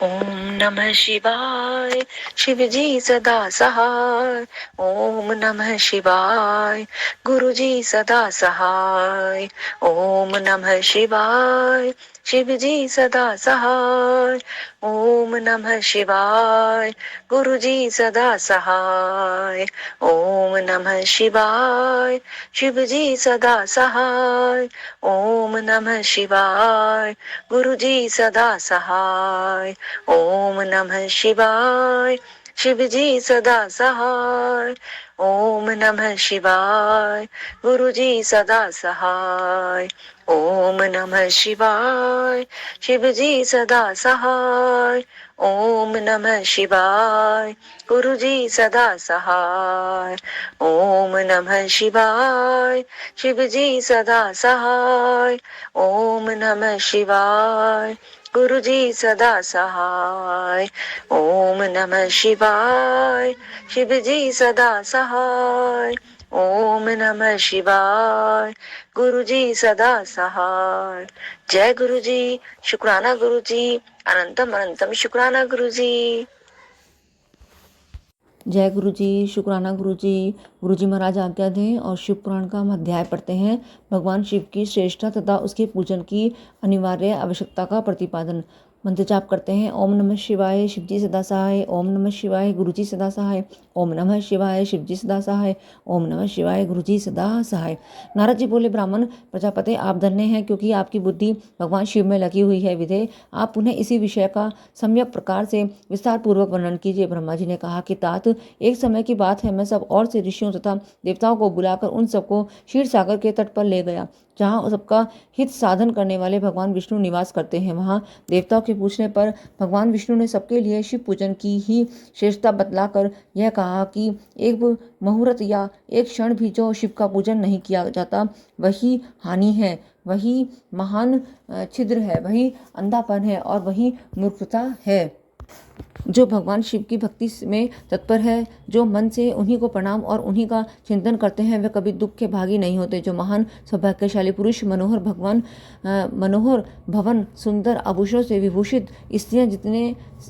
ओम नमः शिवाय। शिव जी सदा सहाय। ओम नमः शिवाय। गुरु जी सदा सहाय। ओम नमः शिवाय। शिव जी सदा सहाय। ओम नमः शिवाय। गुरु जी सदा सहाय। ओम नमः शिवाय। शिव जी सदा सहाय। ओम नमः शिवाय। गुरु जी सदा सहाय। ओम नमः शिवाय। शिव जी सदा सहाय। ओम नमः शिवाय। गुरु जी सदा सहाय। ओम नमः शिवाय। शिव जी सदा सहाय। ओम नमः शिवाय। गुरु जी सदा सहाय। ओम नमः शिवाय। शिव जी सदा सहाय। ओम नमः शिवाय। गुरु जी सदा सहाय। ओम नमः शिवाय। शिव जी सदा सहाय। ओम नमः शिवाय। गुरु जी सदा सहाय। जय गुरु जी। शुक्राना गुरु जी। अनंतम अनंतम शुक्राना गुरु जी। जय गुरु जी। शुक्राना गुरु जी। गुरु जी महाराज आज्ञा दें और शिव पुराण का हम अध्याय पढ़ते हैं। भगवान शिव की श्रेष्ठता तथा उसके पूजन की अनिवार्य आवश्यकता का प्रतिपादन। मंत्र जाप करते हैं। ओम नमः शिवाय। शिव जी सदा सहाय। ओम नमः शिवाय। गुरु जी सदा सहाय। ओम नमः शिवाय। शिव जी सदा सहाय। ओम नमः शिवाय। गुरु जी सदा सहाय। नारद जी बोले, ब्राह्मण प्रजापति, आप धन्य हैं, क्योंकि आपकी बुद्धि भगवान शिव में लगी हुई है। विधेय, आप पुनः इसी विषय का सम्यक प्रकार से विस्तार पूर्वक वर्णन कीजिए। ब्रह्मा जी ने कहा कि तात, एक समय की बात है, मैं सब और से ऋषियों तथा देवताओं को बुलाकर उन सबको क्षीर सागर के तट पर ले गया, जहाँ सबका हित साधन करने वाले भगवान विष्णु निवास करते हैं। वहाँ देवताओं के पूछने पर भगवान विष्णु ने सबके लिए शिव पूजन की ही श्रेष्ठता बतलाकर यह कहा कि एक मुहूर्त या एक क्षण भी जो शिव का पूजन नहीं किया जाता, वही हानि है, वही महान छिद्र है, वही अंधापन है और वही मूर्खता है। जो भगवान शिव की भक्ति में तत्पर है, जो मन से उन्हीं को प्रणाम और उन्हीं का चिंतन करते हैं, वे कभी दुख के भागी नहीं होते। जो महान सौभाग्यशाली पुरुष मनोहर भवन सुंदर आभूषणों से विभूषित स्त्रियां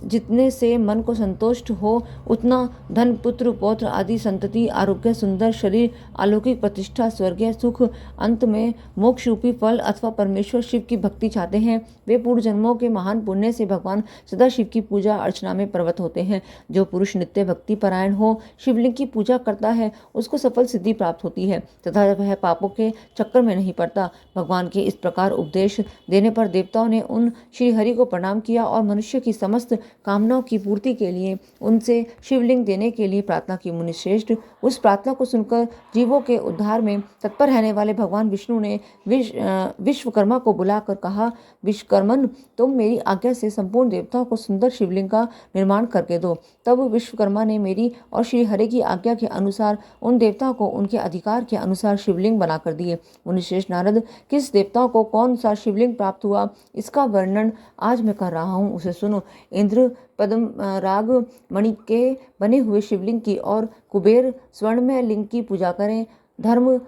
जितने से मन को संतुष्ट हो, उतना धन पुत्र पौत्र आदि संतति, आरोग्य, सुंदर शरीर, अलौकिक प्रतिष्ठा, स्वर्गीय सुख, अंत में मोक्ष रूपी फल अथवा परमेश्वर शिव की भक्ति चाहते हैं, वे पूर्व जन्मों के महान पुण्य से भगवान सदा शिव की पूजा अर्चना में प्रवृत्त होते हैं। जो पुरुष नित्य भक्ति परायण हो, शिवलिंग की पूजा करता है, उसको सफल सिद्धि प्राप्त होती है तथा वह पापों के चक्कर में नहीं पड़ता। भगवान के इस प्रकार उपदेश देने पर देवताओं ने उन श्री हरि को प्रणाम किया और मनुष्य की समस्त कामनाओं की पूर्ति के लिए उनसे शिवलिंग देने के लिए प्रार्थना की। मुनिश्रेष्ठ, उस प्रार्थना को सुनकर जीवों के उद्धार में तत्पर रहने वाले भगवान विष्णु ने विश्वकर्मा को बुलाकर कहा, विश्वकर्मन, तुम मेरी आज्ञा से संपूर्ण देवताओं को सुंदर शिवलिंग का निर्माण करके दो। तब विश्वकर्मा ने मेरी और श्री हरि की आज्ञा के अनुसार उन देवताओं को उनके अधिकार के अनुसार शिवलिंग बनाकर दिए। मुनिश्रेष्ठ नारद, किस देवताओं को कौन सा शिवलिंग प्राप्त हुआ, इसका वर्णन आज मैं कर रहा हूँ, उसे सुनो। इंद्र पद्म राग मणि के बने हुए शिवलिंग की और कुबेर स्वर्णमय लिंग की पूजा करें। धर्म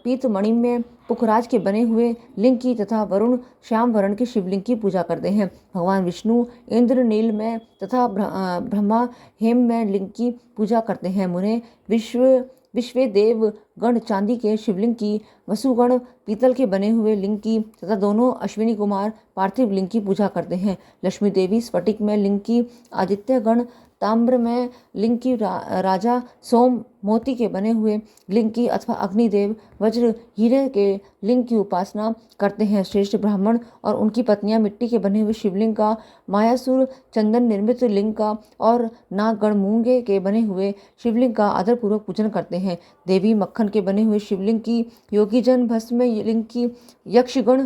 पीत मणि में पुखराज के बने हुए लिंग की तथा वरुण श्याम वर्ण के शिवलिंग की पूजा करते हैं। भगवान विष्णु इंद्र नील में तथा ब्रह्मा हेम में लिंग की पूजा करते हैं। मुने विश्व देव गण चांदी के शिवलिंग की, वसुगण पीतल के बने हुए लिंग की तथा दोनों अश्विनी कुमार पार्थिव लिंग की पूजा करते हैं। लक्ष्मी देवी स्फटिक में लिंग की, आदित्य गण ताम्र में लिंग की, राजा सोम मोती के बने हुए लिंग की अथवा अग्निदेव वज्र हीरे के लिंग की उपासना करते हैं। श्रेष्ठ ब्राह्मण और उनकी पत्नियां मिट्टी के बने हुए शिवलिंग का, मायासुर चंदन निर्मित लिंग का और नागगण मूंगे के बने हुए शिवलिंग का आदरपूर्वक पूजन करते हैं। देवी मक्खन के बने हुए शिवलिंग की, योगीजन भस्म लिंग की, यक्षगण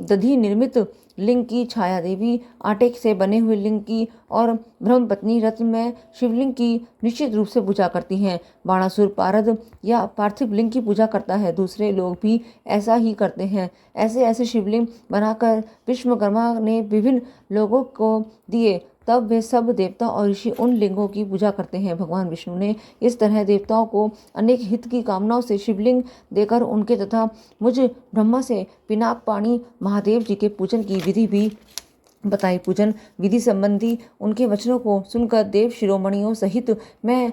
दधि निर्मित लिंग की, छाया देवी आटे से बने हुए लिंग की और ब्रह्म पत्नी रत्न में शिवलिंग की निश्चित रूप से पूजा करती हैं। बाणासुर पारद या पार्थिव लिंग की पूजा करता है। दूसरे लोग भी ऐसा ही करते हैं। ऐसे ऐसे शिवलिंग बनाकर विश्वकर्मा ने विभिन्न लोगों को दिए। तब वे सब देवता और ऋषि उन लिंगों की पूजा करते हैं। भगवान विष्णु ने इस तरह देवताओं को अनेक हित की कामनाओं से शिवलिंग देकर उनके तथा मुझ ब्रह्मा से पिनाक पाणी महादेव जी के पूजन की विधि भी बताई। पूजन विधि संबंधी उनके वचनों को सुनकर देव शिरोमणियों सहित मैं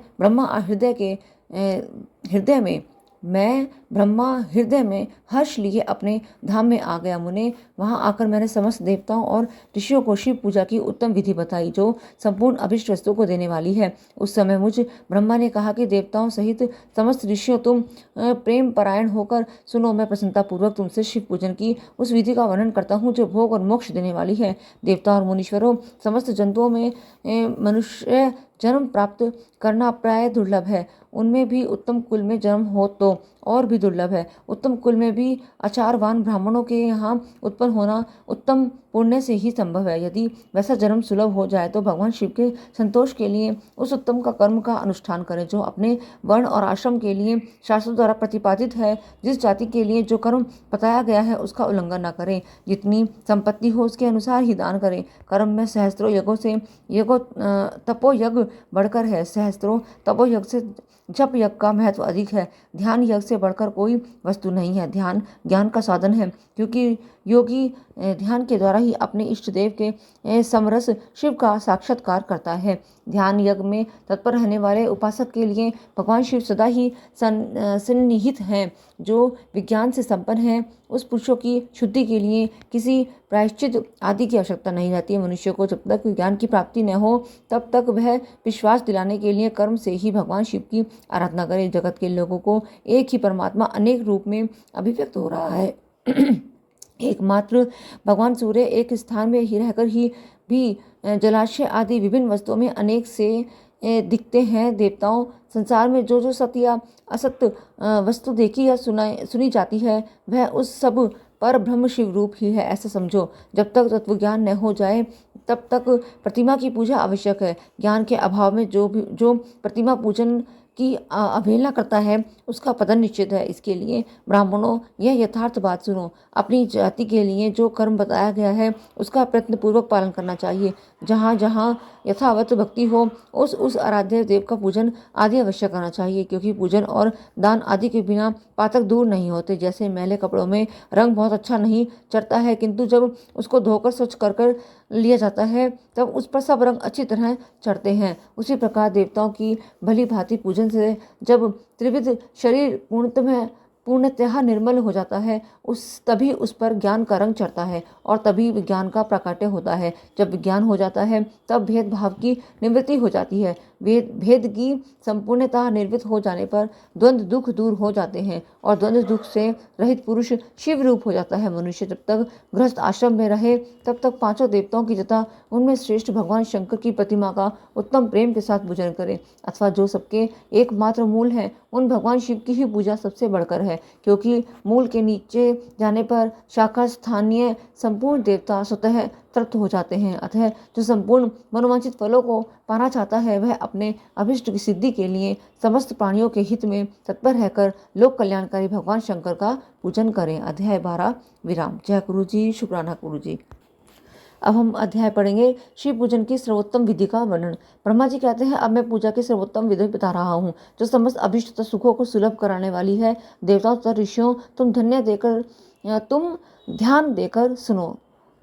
ब्रह्मा हृदय में हर्ष लिए अपने धाम में आ गया। मुने, वहां आकर मैंने समस्त देवताओं और ऋषियों को शिव पूजा की उत्तम विधि बताई जो संपूर्ण अभिष्ट वस्तु को देने वाली है। उस समय मुझ ब्रह्मा ने कहा कि देवताओं सहित समस्त ऋषियों, तुम प्रेम परायण होकर सुनो। मैं प्रसन्नता पूर्वक तुमसे शिव पूजन की उस विधि का वर्णन करता हूँ जो भोग और मोक्ष देने वाली है। देवता और मुनीश्वरों, समस्त जंतुओं में मनुष्य जन्म प्राप्त करना प्राय दुर्लभ है। उनमें भी उत्तम कुल में जन्म हो तो और भी दुर्लभ है। उत्तम कुल में भी आचारवान ब्राह्मणों के यहाँ उत्पन्न होना उत्तम पुण्य से ही संभव है। यदि वैसा जन्म सुलभ हो जाए तो भगवान शिव के संतोष के लिए उस उत्तम का कर्म का अनुष्ठान करें जो अपने वर्ण और आश्रम के लिए शास्त्रों द्वारा प्रतिपादित है। जिस जाति के लिए जो कर्म बताया गया है उसका उल्लंघन न करें। जितनी संपत्ति हो उसके अनुसार ही दान करें। कर्म में सहस्त्रों यज्ञों से तपो यज्ञ बढ़कर है। सहस्त्रों तपो यज्ञ से जप यज्ञ का महत्व अधिक है। ध्यान यज्ञ से बढ़कर कोई वस्तु नहीं है। ध्यान ज्ञान का साधन है, क्योंकि योगी ध्यान के द्वारा ही अपने इष्ट देव के समरस शिव का साक्षात्कार करता है। ध्यान यज्ञ में तत्पर रहने वाले उपासक के लिए भगवान शिव सदा ही सन्निहित हैं। जो विज्ञान से संपन्न है उस पुरुषों की शुद्धि के लिए किसी प्रायश्चित आदि की आवश्यकता नहीं रहती है। मनुष्य को जब तक ज्ञान की प्राप्ति न हो तब तक वह विश्वास दिलाने के लिए कर्म से ही भगवान शिव की आराधना करे। जगत के लोगों को एक ही परमात्मा अनेक रूप में अभिव्यक्त हो रहा है। एकमात्र भगवान सूर्य एक स्थान में ही रहकर ही भी जलाशय आदि विभिन्न वस्तुओं में अनेक से दिखते हैं। देवताओं, संसार में जो जो सत्य या असत्य वस्तु देखी या सुनी जाती है वह उस सब पर ब्रह्म शिव रूप ही है, ऐसा समझो। जब तक तत्व ज्ञान न हो जाए तब तक प्रतिमा की पूजा आवश्यक है। ज्ञान के अभाव में जो प्रतिमा पूजन की अवहेलना करता है उसका पतन निश्चित है। इसके लिए ब्राह्मणों, यह यथार्थ बात सुनो। अपनी जाति के लिए जो कर्म बताया गया है उसका प्रयत्नपूर्वक पालन करना चाहिए। जहाँ जहाँ यथावत भक्ति हो उस आराध्य देव का पूजन आदि अवश्य करना चाहिए, क्योंकि पूजन और दान आदि के बिना पातक दूर नहीं होते। जैसे मैले कपड़ों में रंग बहुत अच्छा नहीं चढ़ता है, किंतु जब उसको धोकर स्वच्छ कर लिया जाता है तब उस पर सब रंग अच्छी तरह चढ़ते हैं। उसी प्रकार देवताओं की भली भांति पूजन से जब त्रिविध शरीर पूर्णतः निर्मल हो जाता है तभी उस पर ज्ञान का रंग चढ़ता है और तभी विज्ञान का प्राकट्य होता है। जब विज्ञान हो जाता है तब भेदभाव की निवृत्ति हो जाती है। भेद की संपूर्णतः निर्वृत्त हो जाने पर द्वंद्व दुख दूर हो जाते हैं और द्वंद्व दुख से रहित पुरुष शिव रूप हो जाता है। मनुष्य जब तक गृहस्थ आश्रम में रहे तब तक पांचों देवताओं की तथा उनमें श्रेष्ठ भगवान शंकर की प्रतिमा का उत्तम प्रेम के साथ पूजन करे, अथवा जो सबके एकमात्र मूल है उन भगवान शिव की ही पूजा सबसे बढ़कर है, क्योंकि मूल के नीचे जाने पर शाखा स्थानीय संपूर्ण देवता स्वतः तृप्त हो जाते हैं। अतः जो संपूर्ण मनोवांछित फलों को पाना चाहता है वह अपने अभिष्ट की सिद्धि के लिए समस्त प्राणियों के हित में तत्पर रहकर लोक कल्याणकारी भगवान शंकर का पूजन करें। अध्याय 12 विराम। जय गुरु जी, शुक्राना गुरु जी। अब हम अध्याय पढ़ेंगे शिव पूजन की सर्वोत्तम विधि का वर्णन। ब्रह्मा जी कहते हैं, अब मैं पूजा की सर्वोत्तम विधि बता रहा हूँ जो समस्त अभिष्ट तथा सुखों को सुलभ कराने वाली है। देवताओं तथा ऋषियों, तुम ध्यान देकर सुनो।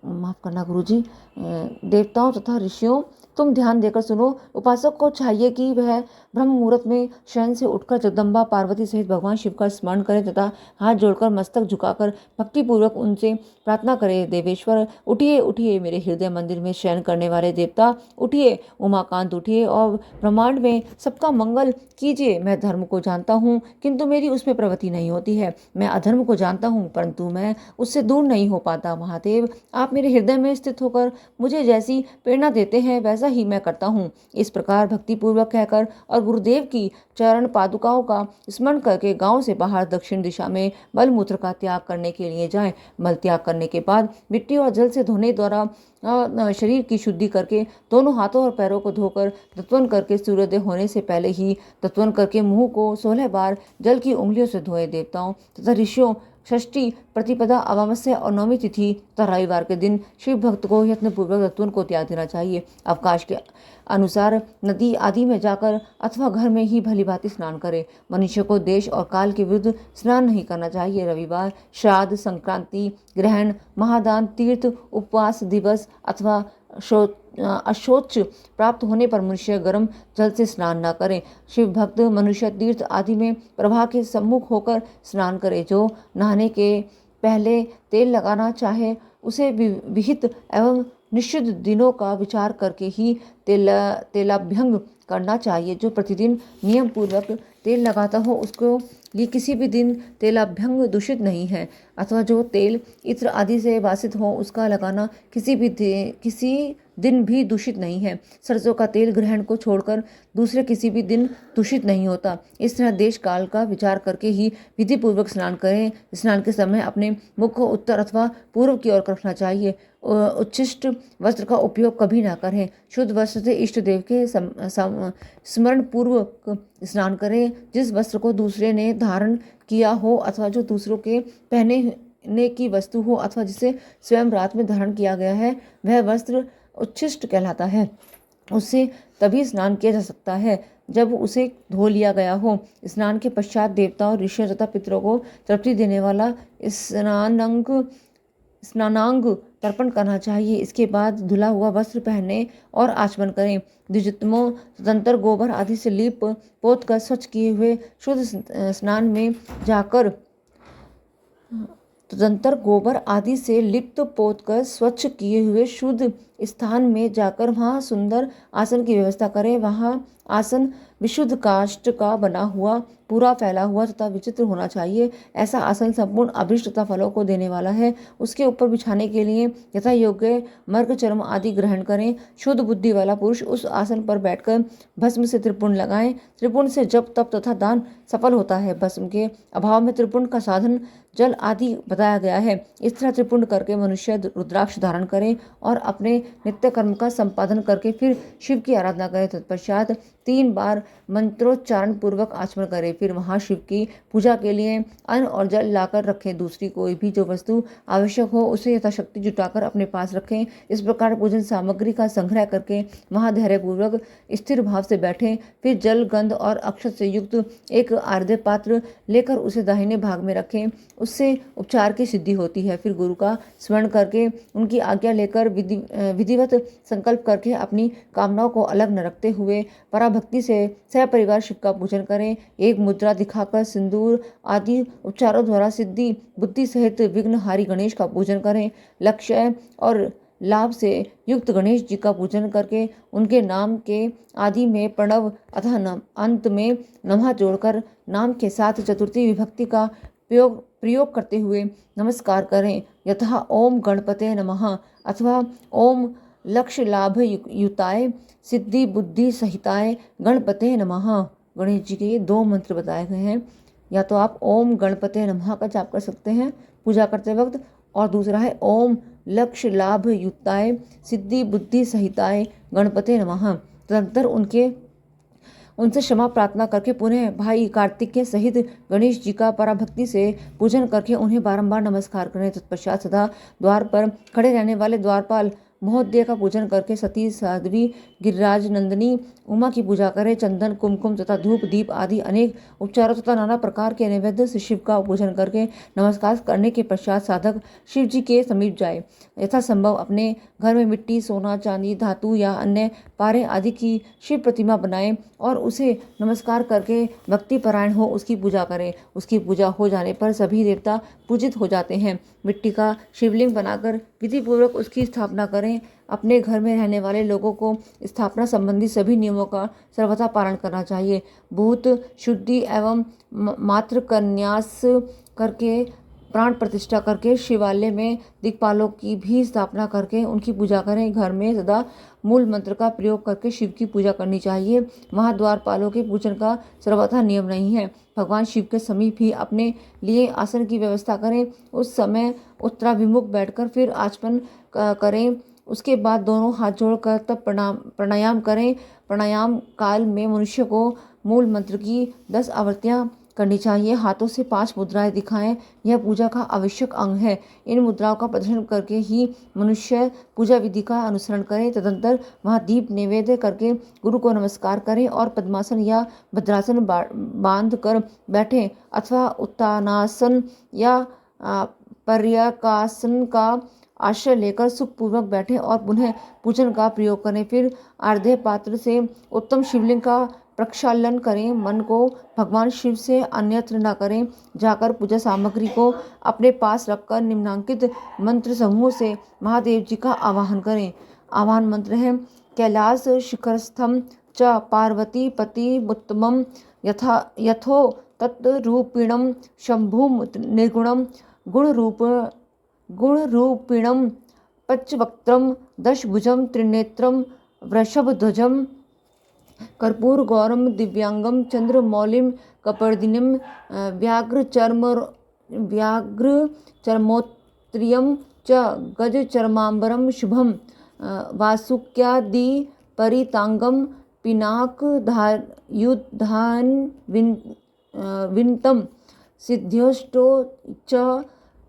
माफ करना गुरु जी। देवताओं तथा ऋषियों, तुम ध्यान देकर सुनो। उपासक को चाहिए कि वह ब्रह्म मुहूर्त में शयन से उठकर जगदम्बा पार्वती सहित भगवान शिव का स्मरण करे तथा हाथ जोड़कर मस्तक झुकाकर भक्तिपूर्वक उनसे प्रार्थना करे। देवेश्वर उठिए उठिए, मेरे हृदय मंदिर में शयन करने वाले देवता उठिए। उमाकांत उठिए और ब्रह्मांड में सबका मंगल कीजिए। मैं धर्म को जानता हूँ किंतु मेरी उसमें प्रवृत्ति नहीं होती है। मैं अधर्म को जानता हूँ परंतु मैं उससे दूर नहीं हो पाता। महादेव, आप मेरे हृदय में स्थित होकर मुझे जैसी प्रेरणा देते हैं वैसा ही मैं करता हूँ। इस प्रकार भक्तिपूर्वक कहकर और गुरुदेव की चरण पादुकाओं का स्मरण करके गांव से बाहर दक्षिण दिशा में मल मूत्र का त्याग करने के लिए जाएं। मल त्याग करने के बाद मिट्टी और जल से धोने द्वारा शरीर की शुद्धि करके दोनों हाथों और पैरों को धोकर तत्वन करके सूर्योदय होने से पहले ही तत्वन करके मुंह को 16 बार जल की उंगलियों से धोए। देवताओं तथा ऋषियों, षष्ठी प्रतिपदा, अमावस्या और नवमी तिथि तथा रविवार के दिन शिव भक्त को यत्नपूर्वक रत्तून को त्याग देना चाहिए। अवकाश के अनुसार नदी आदि में जाकर अथवा घर में ही भलीभांति स्नान करें। मनुष्य को देश और काल के विरुद्ध स्नान नहीं करना चाहिए। रविवार, श्राद्ध, संक्रांति, ग्रहण, महादान, तीर्थ, उपवास दिवस अथवा अशौच प्राप्त होने पर मनुष्य गर्म जल से स्नान न करें। शिव भक्त मनुष्य तीर्थ आदि में प्रवाह के सम्मुख होकर स्नान करे। जो नहाने के पहले तेल लगाना चाहे उसे विहित एवं निश्चित दिनों का विचार करके ही तेलाभ्यंग करना चाहिए। जो प्रतिदिन नियम पूर्वक तेल लगाता हो उसको लिए किसी भी दिन तेलाभ्यंग दूषित नहीं है, अथवा जो तेल इत्र आदि से वासित हो उसका लगाना किसी दिन भी दूषित नहीं है। सरसों का तेल ग्रहण को छोड़कर दूसरे किसी भी दिन दूषित नहीं होता। इस तरह देश काल का विचार करके ही विधि पूर्वक स्नान करें। स्नान के समय अपने मुख को उत्तर अथवा पूर्व की ओर रखना चाहिए। उच्छिष्ट वस्त्र का उपयोग कभी ना करें। शुद्ध वस्त्र से इष्ट देव के स्मरण पूर्वक स्नान करें। जिस वस्त्र को दूसरे ने धारण किया हो अथवा जो दूसरों के पहनने की वस्तु हो अथवा जिसे स्वयं रात में धारण किया गया है वह वस्त्र उच्छिष्ट कहलाता है। उससे तभी स्नान किया जा सकता है जब उसे धो लिया गया हो। स्नान के पश्चात देवताओं, ऋषियों तथा पितरों को तृप्ति देने वाला स्नानांग तर्पण करना चाहिए। इसके बाद धुला हुआ वस्त्र पहने और आचमन करें। द्विजोत्तमों तदंतर गोबर आदि से लीप पोत कर स्वच्छ किए हुए शुद्ध स्नान में जाकर तदंतर गोबर आदि से लिप्त पोत कर स्वच्छ किए हुए शुद्ध स्थान में जाकर वहाँ सुंदर आसन की व्यवस्था करें। वहाँ आसन विशुद्ध काष्ठ का बना हुआ, पूरा फैला हुआ तथा विचित्र होना चाहिए। ऐसा आसन संपूर्ण अभीष्ट तथा फलों को देने वाला है। उसके ऊपर बिछाने के लिए यथा योग्य मर्ग चर्म आदि ग्रहण करें। शुद्ध बुद्धि वाला पुरुष उस आसन पर बैठकर भस्म से त्रिपुंड लगाएं। त्रिपुंड से जप तप तथा दान सफल होता है। भस्म के अभाव में त्रिपुंड का साधन जल आदि बताया गया है। इस तरह त्रिपुंड करके मनुष्य रुद्राक्ष धारण करे और अपने नित्य कर्म का संपादन करके फिर शिव की आराधना करे। तत्पश्चात 3 बार मंत्रोच्चारण पूर्वक आचमन करें। फिर वहां शिव की पूजा के लिए अन्न और जल लाकर रखें। दूसरी कोई भी जो वस्तु आवश्यक हो उसे यथाशक्ति जुटाकर अपने पास रखें। इस प्रकार पूजन सामग्री का संग्रह करके वहां धैर्यपूर्वक स्थिर भाव से बैठें। फिर जल, गंध और अक्षत से युक्त एक आर्द्र पात्र लेकर उसे दाहिने भाग में रखें। उससे उपचार की सिद्धि होती है। फिर गुरु का स्मरण करके उनकी आज्ञा लेकर विधिवत संकल्प करके अपनी कामनाओं को अलग न रखते हुए पराभक्ति से सपरिवार शिव का पूजन करें। एक मुद्रा दिखाकर सिंदूर आदि उपचारों द्वारा सिद्धि बुद्धि सहित विघ्नहारी गणेश का पूजन करें। लक्ष्य और लाभ से युक्त गणेश जी का पूजन करके उनके नाम के आदि में प्रणव अथवा अंत में नमः जोड़कर नाम के साथ चतुर्थी विभक्ति का प्रयोग करते हुए नमस्कार करें। यथा ओम गणपते नमः अथवा ओम लक्ष्य लाभ युताय सिद्धि बुद्धि सहिताय गणपते नमः। गणेश जी के 2 मंत्र बताए गए हैं। या तो आप ओम गणपते नमः का जाप कर सकते हैं पूजा करते वक्त, और दूसरा है ओम लक्ष्य लाभ युताय सिद्धि बुद्धि सहिताय गणपते नमः। तदनंतर उनसे क्षमा प्रार्थना करके पुनः भाई कार्तिक के सहित गणेश जी का पराभक्ति से पूजन करके उन्हें बारंबार नमस्कार करें। तत्पश्चात सदा द्वार पर खड़े रहने वाले द्वारपाल महोदय का पूजन करके सती साध्वी गिरिराज नंदिनी उमा की पूजा करें। चंदन कुमकुम तथा धूप दीप आदि अनेक उपचारों तथा नाना प्रकार के नैवेद्य से शिव का पूजन करके नमस्कार करने के पश्चात साधक शिव जी के समीप जाए। यथासंभव अपने घर में मिट्टी, सोना, चांदी, धातु या अन्य पारे आदि की शिव प्रतिमा बनाएं और उसे नमस्कार करके भक्ति परायण हो उसकी पूजा करें। उसकी पूजा हो जाने पर सभी देवता पूजित हो जाते हैं। मिट्टी का शिवलिंग बनाकर विधि पूर्वक उसकी स्थापना करें। अपने घर में रहने वाले लोगों को स्थापना संबंधी सभी नियमों का सर्वथा पालन करना चाहिए। भूत शुद्धि एवं मातृ कन्यास करके प्राण प्रतिष्ठा करके शिवालय में दिक्पालों की भी स्थापना करके उनकी पूजा करें। घर में सदा मूल मंत्र का प्रयोग करके शिव की पूजा करनी चाहिए। वहाँ द्वारपालों के पूजन का सर्वथा नियम नहीं है। भगवान शिव के समीप ही अपने लिए आसन की व्यवस्था करें। उस समय उत्तराभिमुख बैठकर फिर आचमन करें। उसके बाद दोनों हाथ जोड़कर तब प्राणायाम करें। प्राणायाम काल में मनुष्य को मूल मंत्र की 10 आवृत्तियाँ करनी चाहिए। हाथों से 5 मुद्राएं दिखाएं, यह पूजा का आवश्यक अंग है। इन मुद्राओं का प्रदर्शन करके ही मनुष्य पूजा विधि का अनुसरण करे। तदंतर वह दीप नैवेद्य करके गुरु को नमस्कार करें और पद्मासन या भद्रासन बांध कर बैठें अथवा उत्तानासन या पर्यकासन का आश्रय लेकर सुखपूर्वक बैठें और पुनः पूजन का प्रयोग करें। फिर आर्धेय पात्र से उत्तम शिवलिंग का प्रक्षालन करें। मन को भगवान शिव से अन्यत्र न करें। जाकर पूजा सामग्री को अपने पास रखकर निम्नांकित मंत्र समूह से महादेव जी का आवाहन करें। आवाहन मंत्र है: कैलास शिखरस्थम च पार्वती पति उत्तमम यथो तत्रूपिणम शंभुम निर्गुणम गुणरूपिणम पच्चवक्त्रम दशभुजम त्रिनेत्रम वृषभध्वजम कर्पूर गौरम दिव्यांगम चंद्रमौलिम कपर्दिनीम व्याघ्रचर्मोत्रियम च गजचर्मांबरम शुभम वासुक्यादि परितांगम पिनाकयुधान विंतम सिद्ध्योष्टो च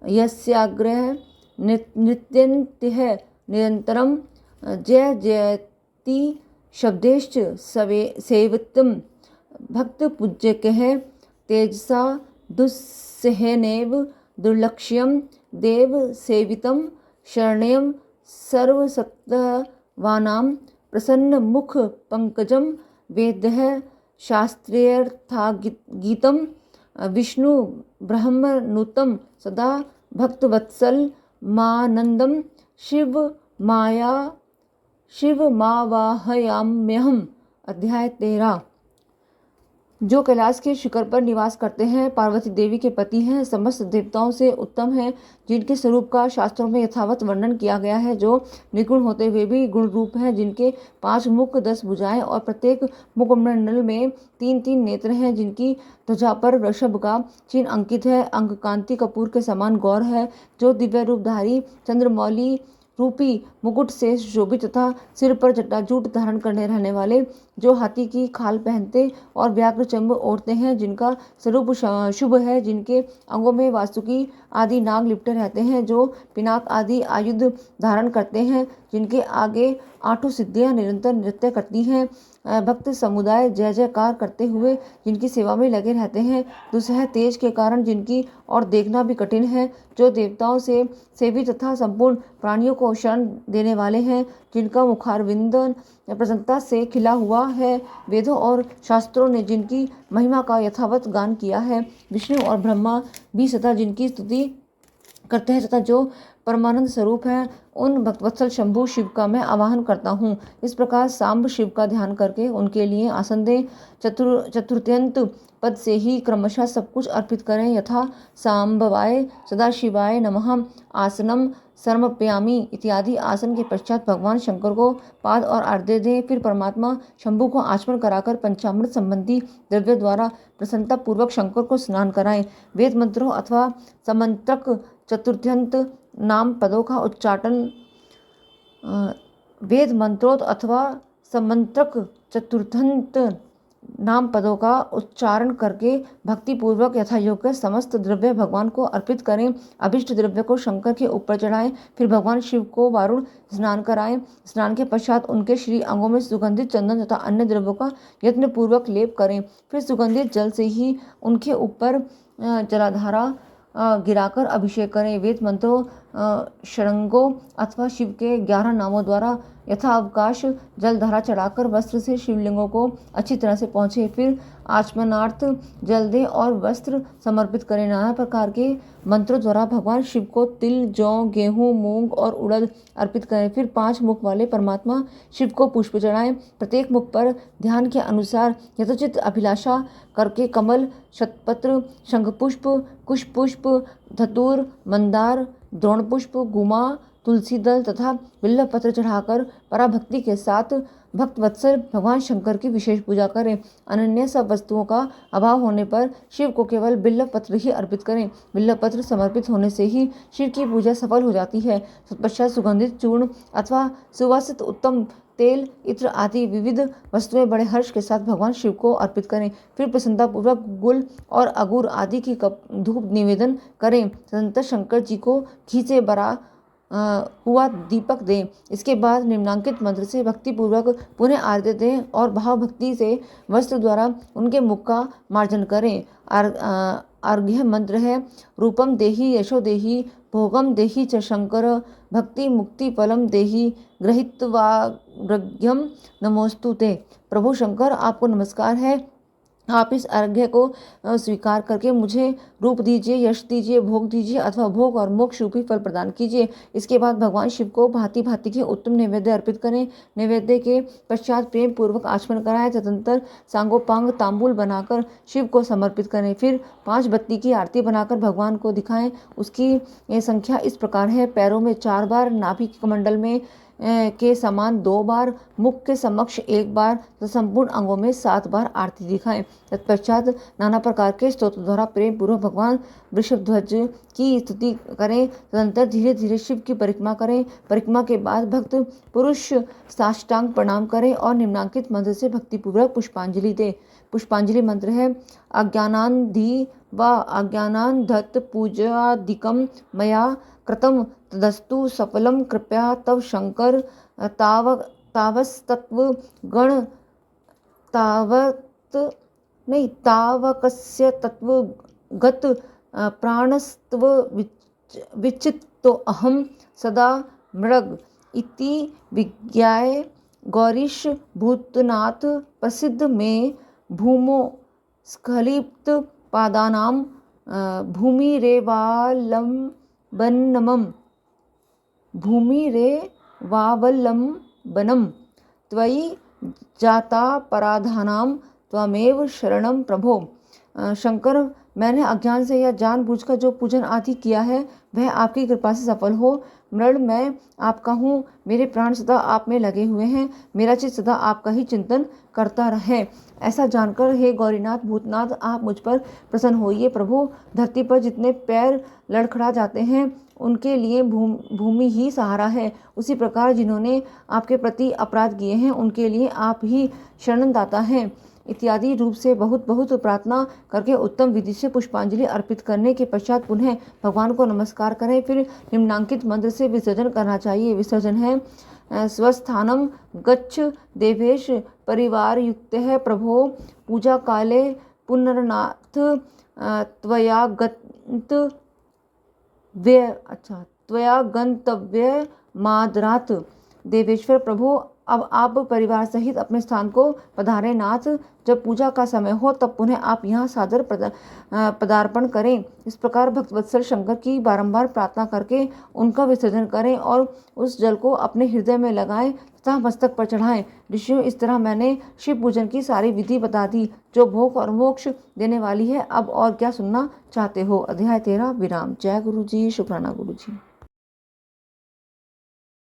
यस्याग्रह नृत्यन्त्यः निरंतरम जय जयति शब्देश्च सेवितम भक्त पूज्यकः तेजसा दुस्सहेनेव दुर्लक्ष्यम देव सेवितम शरण्यम सर्वसत्त्वानां प्रसन्न मुख पंकजम वेदः शास्त्रेऽर्थगीतम विष्णु ब्रह्मनुतम सदा भक्तवत्सल मानंदम शिव मावाहयाम्यहम्। अध्याय 13। जो कैलाश के शिखर पर निवास करते हैं, पार्वती देवी के पति हैं, समस्त देवताओं से उत्तम हैं, जिनके स्वरूप का शास्त्रों में यथावत वर्णन किया गया है, जो निर्गुण होते हुए भी गुण रूप हैं, जिनके 5 मुख 10 भुजाएं और प्रत्येक मुखमंडल में 3-3 नेत्र हैं, जिनकी ध्वजा पर वृषभ का चिन्ह अंकित है, अंग कांति कपूर के समान गौर है, जो दिव्य रूपधारी चंद्रमौली रूपी मुकुट से शोभित तथा सिर पर जटाजूट धारण करने रहने वाले, जो हाथी की खाल पहनते और व्याघ्र चंब ओढ़ते हैं, जिनका स्वरूप शुभ है, जिनके अंगों में वासुकी आदि नाग लिपटे रहते हैं, जो पिनाक आदि आयुध धारण करते हैं, जिनके आगे 8 सिद्धियां निरंतर नृत्य करती हैं, भक्त समुदाय जय जयकार करते हुए जिनकी सेवा में लगे रहते हैं, दुसह तेज के कारण जिनकी और देखना भी कठिन है, जो देवताओं से सेवित तथा संपूर्ण प्राणियों को शरण देने वाले हैं, जिनका मुखारविंद प्रसन्नता से खिला हुआ है, वेदों और शास्त्रों ने जिनकी महिमा का यथावत गान किया है, विष्णु और ब्रह्मा भी सदा जिनकी स्तुति करते हैं तथा जो परमानंद स्वरूप है, उन भक्तवत्सल शंभु शिव का मैं आवाहन करता हूँ। इस प्रकार सांब शिव का ध्यान करके उनके लिए आसन दें। चतुर्थ्यंत पद से ही क्रमशः सब कुछ अर्पित करें। यथा सांबवाय सदाशिवाय नमः आसनम समर्पयामि इत्यादि आसन के पश्चात भगवान शंकर को पाद और अर्घ्य दें। फिर परमात्मा शंभु को आचमन कराकर पंचामृत संबंधी द्रव्य द्वारा प्रसन्नता पूर्वक शंकर को स्नान कराएं। वेद मंत्रों अथवा समंत्रक चतुर्थ्यंत नाम पदों का उच्चाटन वेद मंत्रों अथवा समंत्रक चतुर्थंत नाम पदों का उच्चारण करके भक्ति पूर्वक यथायोग्य समस्त द्रव्य भगवान को अर्पित करें। अभिष्ट द्रव्य को शंकर के ऊपर चढ़ाएं। फिर भगवान शिव को वारुण स्नान कराएं। स्नान के पश्चात उनके श्री अंगों में सुगंधित चंदन तथा अन्य द्रव्यों का यत्न पूर्वक लेप करें। फिर सुगंधित जल से ही उनके ऊपर जलाधारा गिराकर अभिषेक करें। वेद मंत्रों षडंगों अथवा शिव के 11 नामों द्वारा यथावकाश जलधारा चढ़ाकर वस्त्र से शिवलिंगों को अच्छी तरह से पहुँचे। फिर आचमनार्थ जल दें और वस्त्र समर्पित करें। नाना प्रकार के मंत्रों द्वारा भगवान शिव को तिल, जौ, गेहूँ, मूंग और उड़द अर्पित करें। फिर 5 मुख वाले परमात्मा शिव को पुष्प चढ़ाएं। प्रत्येक मुख पर ध्यान के अनुसार यथोचित अभिलाषा करके कमल, शतपत्र, शंखपुष्प, कुशपुष्प, धतूर, मंदार, द्रोणपुष्प, गुमा, तुलसी दल तथा बिल्व पत्र चढ़ाकर पराभक्ति के साथ भक्त वत्सल भगवान शंकर की विशेष पूजा करें। अनन्य सब वस्तुओं का अभाव होने पर शिव को केवल बिल्व पत्र ही अर्पित करें। बिल्व पत्र समर्पित होने से ही शिव की पूजा सफल हो जाती है। तत्पश्चात सुगंधित चूर्ण अथवा सुवासित उत्तम तेल, इत्र आदि विविध वस्तुएं बड़े हर्ष के साथ भगवान शिव को अर्पित करें। फिर प्रसन्नतापूर्वक गुल और अगुर आदि की धूप निवेदन करें। तदनंतर शंकर जी को घी से भरा हुआ दीपक दें। इसके बाद निम्नांकित मंत्र से भक्तिपूर्वक पुनः आरती दें और भाव भक्ति से वस्त्र द्वारा उनके मुख का मार्जन करें। अर्घ्य मंत्र है: रूपम देहि यशो देहि भोगम देहि च शंकर भक्ति मुक्ति फलम देहि गृहीत्वार्घ्यम नमोस्तु ते। प्रभु शंकर, आपको नमस्कार है। आप इस अर्घ्य को स्वीकार करके मुझे रूप दीजिए, यश दीजिए, भोग दीजिए अथवा भोग और मोक्ष रूपी फल प्रदान कीजिए। इसके बाद भगवान शिव को भांति भांति के उत्तम नैवेद्य अर्पित करें। नैवेद्य के पश्चात प्रेम पूर्वक आचमन कराएं। तदनंतर सांगोपांग तांबूल बनाकर शिव को समर्पित करें। फिर 5 बत्ती की आरती बनाकर भगवान को दिखाएं। उसकी संख्या इस प्रकार है: पैरों में 4 बार, नाभि के कमंडल में के समान 2 बार, मुख के समक्ष 1 बार तो संपूर्ण अंगों में 7 बार आरती दिखाएं। तत्पश्चात नाना प्रकार के स्तोत्र द्वारा प्रेम पूर्वक भगवान वृषभध्वज की स्तुति करें। तदनंतर धीरे धीरे शिव की परिक्रमा करें। परिक्रमा के बाद भक्त पुरुष साष्टांग प्रणाम करें और निम्नांकित मंत्र से भक्तिपूर्वक पुष्पांजलि दें। पुष्पांजलि मंत्र है: अज्ञानांधि व अज्ञानांधत पूजादिकं मया कृतं तदस्तु सफलम कृपया तव शंकर तावकस्य तत्वगत प्राणस्त्व विचित्तो अहम सदा मृग इति विज्ञाय गौरीश भूतनाथ प्रसिद्ध में भूमो स्खलित पादानां भूमिरेवावलंबनम त्वयि जातापराधानां त्वमेव शरणं प्रभो। शंकर, मैंने अज्ञान से या जानबूझकर जो पूजन आदि किया है वह आपकी कृपा से सफल हो। मृण मैं आपका हूँ, मेरे प्राण सदा आप में लगे हुए हैं, मेरा चित्त सदा आपका ही चिंतन करता रहे। ऐसा जानकर हे गौरीनाथ भूतनाथ, आप मुझ पर प्रसन्न होइए। प्रभु, धरती पर जितने पैर लड़खड़ा जाते हैं उनके लिए भूमि ही सहारा है। उसी प्रकार जिन्होंने आपके प्रति अपराध किए हैं उनके लिए आप ही शरणदाता हैं। इत्यादि रूप से बहुत बहुत प्रार्थना करके उत्तम विधि से पुष्पांजलि अर्पित करने के पश्चात पुनः भगवान को नमस्कार करें। फिर निम्नांकित मंत्र से विसर्जन करना चाहिए। विसर्जन है: स्वस्थानम गच्छ देवेश परिवार युक्त है प्रभो पूजा काले पुनर्नाथ त्वया गंतव्य मादरात। देवेश्वर प्रभु, अब आप परिवार सहित अपने स्थान को पधारें। नाथ, जब पूजा का समय हो तब पुनः आप यहाँ सादर पदार्पण करें। इस प्रकार भक्तवत्सल शंकर की बारंबार प्रार्थना करके उनका विसर्जन करें और उस जल को अपने हृदय में लगाएं तथा मस्तक पर चढ़ाएं। ऋषियों, इस तरह मैंने शिव पूजन की सारी विधि बता दी जो भोग और मोक्ष देने वाली है। अब और क्या सुनना चाहते हो? अध्याय 13 विराम। जय गुरु जी, शुक्राना गुरु जी।